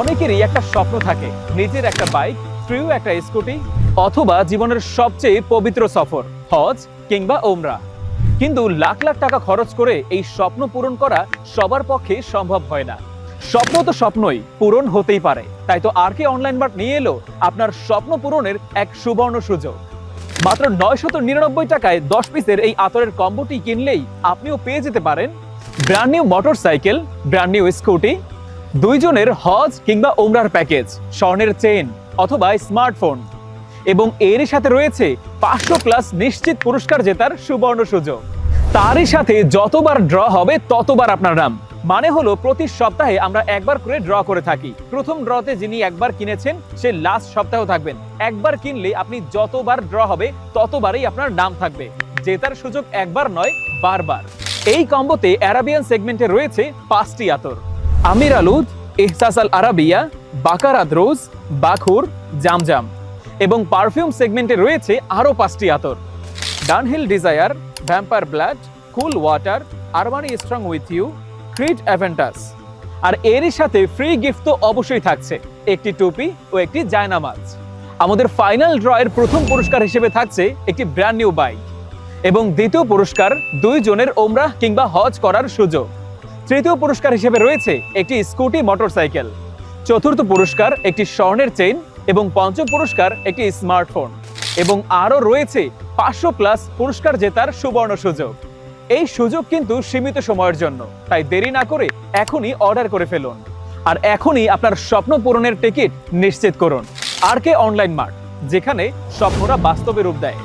অনেকেরই একটা স্বপ্ন থাকে, নিজের একটা বাইক, প্রিয় একটা স্কুটি, অথবা জীবনের সবচেয়ে পবিত্র সফর, হজ কিংবা ওমরা। কিন্তু লাখ লাখ টাকা খরচ করে এই স্বপ্ন পূরণ করা সবার পক্ষে সম্ভব হয় না। স্বপ্ন তো স্বপ্নই, পূরণ হতেই পারে। তাই তো আর কে অনলাইন মার্ট নিয়ে এলো আপনার স্বপ্ন পূরণের এক সুবর্ণ সুযোগ। মাত্র 999 টাকায় 10 পিসের এই আতরের কম্বোটি কিনলেই আপনিও পেয়ে যেতে পারেন brand new motorcycle, brand new scooty, 2 জনের হজ কিংবা ওমরার প্যাকেজ, স্বর্ণের চেইন অথবা স্মার্টফোন, এবং এরই সাথে রয়েছে 500+ নিশ্চিত পুরস্কার জেতার সুবর্ণ সুযোগ। তারই সাথে যতবার ড্র হবে ততবার আপনার নাম। মানে হলো প্রতি সপ্তাহে আমরা একবার করে ড্র করে থাকি। প্রথম ড্রতে যিনি একবার কিনেছেন সে লাস্ট সপ্তাহ থাকবেন। একবার কিনলে আপনি যতবার ড্র হবে ততবারই আপনার নাম থাকবে। জেতার সুযোগ একবার নয়, বারবার। এই কম্বোতে আরাবিয়ান সেগমেন্টে রয়েছে 5টি আতর: আমির আলুদ, ইহসাস আল আরাবিয়া, বাকারাত রোজ, বাখুর, জামজাম। এবং পারফিউম সেগমেন্টে রয়েছে আরো 5টি আতর: Dunhill Desire, Vampire Blood, Cool Water, Armani Strong With You, Creed Aventus. আর এরই সাথে ফ্রি গিফট তো অবশ্যই থাকছে, একটি টুপি ও একটি জায়নামাজ। আমাদের ফাইনাল ড্র এর প্রথম পুরস্কার হিসেবে থাকছে একটি ব্র্যান্ড নিউ বাইক, এবং দ্বিতীয় পুরস্কার 2 জনের ওমরাহ কিংবা হজ করার সুযোগ। তৃতীয় পুরস্কার হিসেবে রয়েছে একটি স্কুটি মোটরসাইকেল। চতুর্থ পুরস্কার একটি স্বর্ণের চেইন, এবং পঞ্চম পুরস্কার একটি স্মার্টফোন। এবং আরো রয়েছে 500+ পুরস্কার জেতার সুবর্ণ সুযোগ। এই সুযোগ কিন্তু সীমিত সময়ের জন্য, তাই দেরি না করে এখনই অর্ডার করে ফেলুন। আর এখনই আপনার স্বপ্ন পূরণের টিকিট নিশ্চিত করুন আর কে অনলাইন মার্ট, যেখানে স্বপ্নরা বাস্তবে রূপ দেয়।